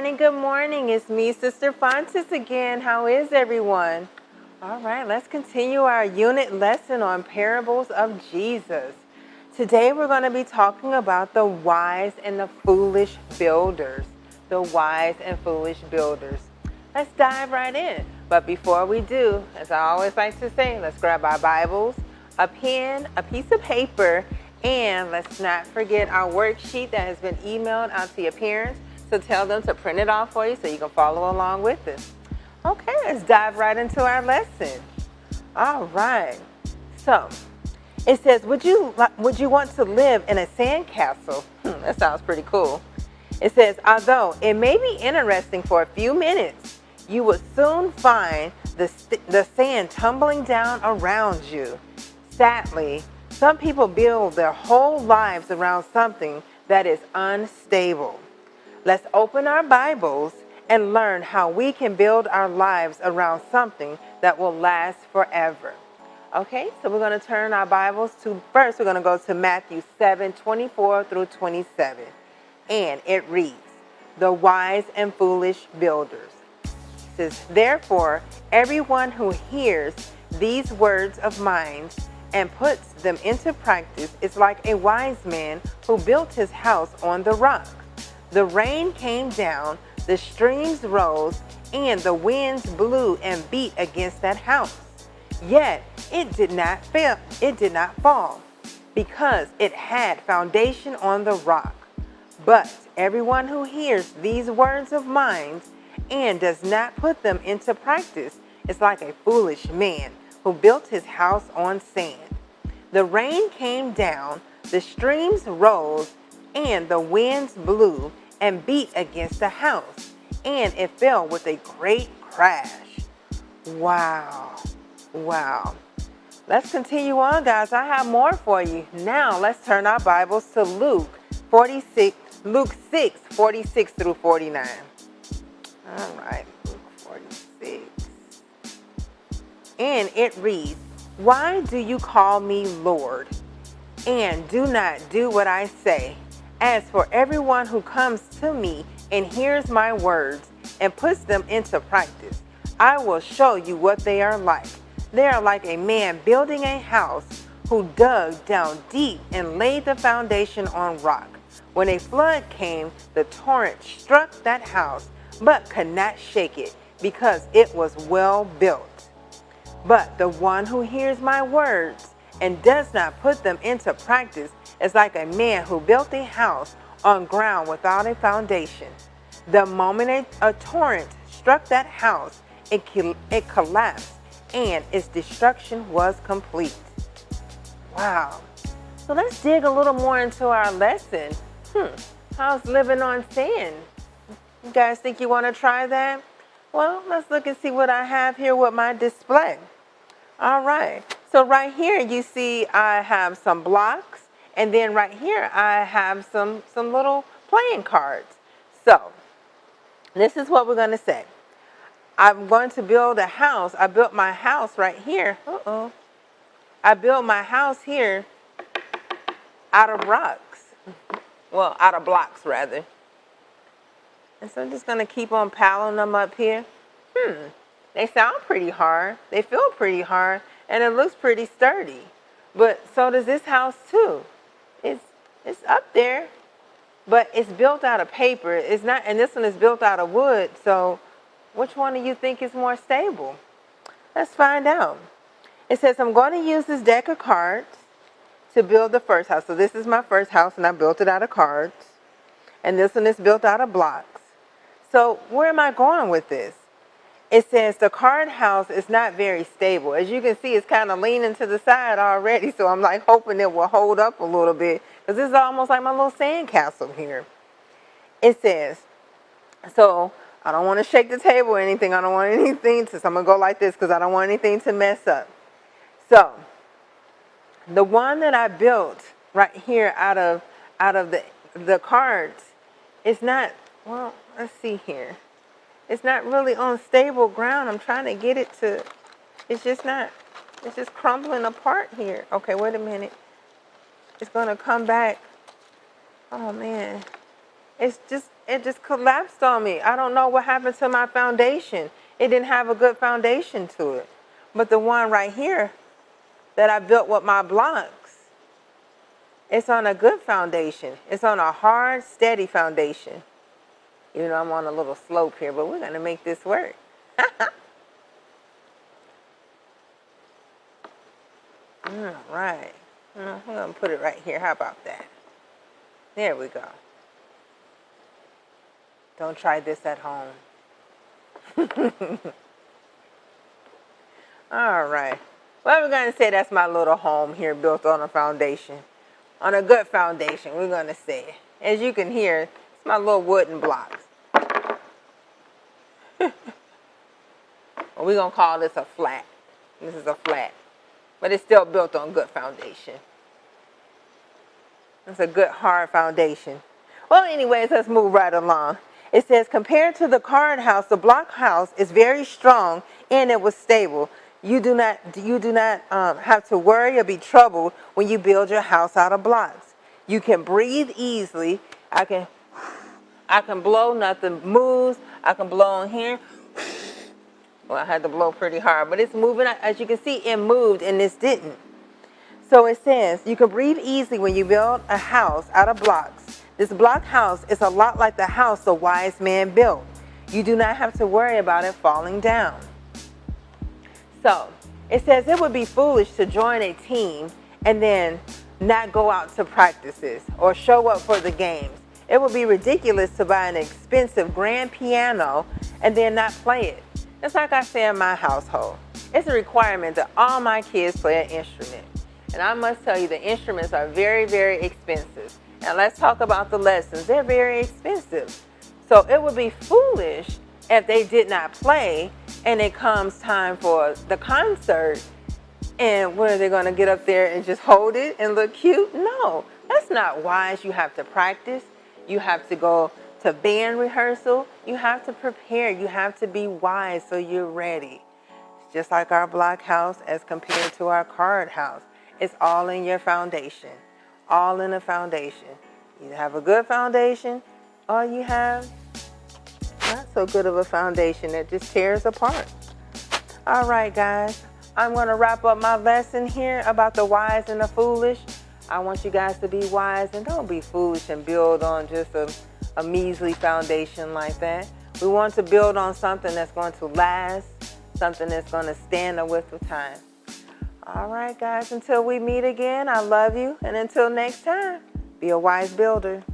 morning, good morning. It's me, Sister Fontes again. How is everyone? All right, let's continue our unit lesson on parables of Jesus. Today we're going to be talking about the wise and the foolish builders. The wise and foolish builders. Let's dive right in. But before we do, as I always like to say, let's grab our Bibles, a pen, a piece of paper, and let's not forget our worksheet that has been emailed out to your parents. So tell them to print it off for you so you can follow along with us. Okay, let's dive right into our lesson. All right. So it says, would you want to live in a sandcastle? That sounds pretty cool. It says, although it may be interesting for a few minutes, you will soon find the sand tumbling down around you. Sadly, some people build their whole lives around something that is unstable. Let's open our Bibles and learn how we can build our lives around something that will last forever. Okay, so we're going to turn our Bibles to, first we're going to go to Matthew 7:24 through 27. And it reads, the wise and foolish builders. It says, therefore, everyone who hears these words of mine and puts them into practice is like a wise man who built his house on the rock. The rain came down, the streams rose, and the winds blew and beat against that house. Yet it did not fail, it did not fall, because it had foundation on the rock. But everyone who hears these words of mine and does not put them into practice is like a foolish man who built his house on sand. The rain came down, the streams rose, and the winds blew and beat against the house, and it fell with a great crash. Wow. Wow. Let's continue on, guys. I have more for you. Now, let's turn our Bibles to Luke 6, 46 through 49. All right, Luke 46. And it reads, why do you call me Lord, and do not do what I say? As for everyone who comes to me and hears my words and puts them into practice, I will show you what they are like. They are like a man building a house who dug down deep and laid the foundation on rock. When a flood came, the torrent struck that house, but could not shake it because it was well built. But the one who hears my words and does not put them into practice is like a man who built a house on ground without a foundation. The moment a torrent struck that house, it collapsed, and its destruction was complete. Wow. So let's dig a little more into our lesson. How's living on sand? You guys think you want to try that? Well, let's look and see what I have here with my display. All right. So right here you see I have some blocks, and then right here I have some little playing cards. So this is what we're going to say. I'm going to build a house. I built my house right here. I built my house here out of rocks. Well, out of blocks, rather. And so I'm just going to keep on piling them up here. They sound pretty hard. They feel pretty hard. And it looks pretty sturdy. But so does this house, too. It's up there. But it's built out of paper. It's not, and this one is built out of wood. So which one do you think is more stable? Let's find out. It says I'm going to use this deck of cards to build the first house. So this is my first house, and I built it out of cards. And this one is built out of blocks. So where am I going with this? It says the card house is not very stable. As you can see, it's kind of leaning to the side already. So I'm like hoping it will hold up a little bit, because this is almost like my little sandcastle here. It says, so I don't want to shake the table or anything. I don't want anything to, so I'm going to go like this because I don't want anything to mess up. So the one that I built right here out of the cards is not, well, let's see here. It's not really on stable ground. I'm trying to get it to, it's just crumbling apart here. Okay, wait a minute. It's going to come back. Oh, man. it just collapsed on me. I don't know what happened to my foundation. It didn't have a good foundation to it. But the one right here that I built with my blocks, it's on a good foundation. It's on a hard, steady foundation. You know, I'm on a little slope here, but we're going to make this work. All right. We're going to put it right here. How about that? There we go. Don't try this at home. All right. Well, we're going to say that's my little home here built on a foundation. On a good foundation, we're going to say. As you can hear, it's my little wooden blocks. Well, we're going to call this a flat. This is a flat. But it's still built on good foundation. It's a good, hard foundation. Well, anyways, let's move right along. It says, compared to the card house, the block house is very strong and it was stable. You do not have to worry or be troubled when you build your house out of blocks. You can breathe easily. I can blow, nothing moves. I can blow in here. Well, I had to blow pretty hard, but it's moving. As you can see, it moved and this didn't. So it says, you can breathe easily when you build a house out of blocks. This block house is a lot like the house the wise man built. You do not have to worry about it falling down. So it says it would be foolish to join a team and then not go out to practices or show up for the games. It would be ridiculous to buy an expensive grand piano and then not play it. It's like I say in my household. It's a requirement that all my kids play an instrument. And I must tell you, the instruments are very, very expensive. And let's talk about the lessons. They're very expensive. So it would be foolish if they did not play and it comes time for the concert. And what are they going to get up there and just hold it and look cute? No, that's not wise. You have to practice. You have to go to band rehearsal. You have to prepare. You have to be wise so you're ready. It's just like our block house as compared to our card house. It's all in your foundation. All in a foundation. You have a good foundation, or you have not so good of a foundation that just tears apart. All right, guys. I'm going to wrap up my lesson here about the wise and the foolish. I want you guys to be wise and don't be foolish and build on just a measly foundation like that. We want to build on something that's going to last, something that's going to stand the width of time. All right, guys, until we meet again, I love you. And until next time, be a wise builder.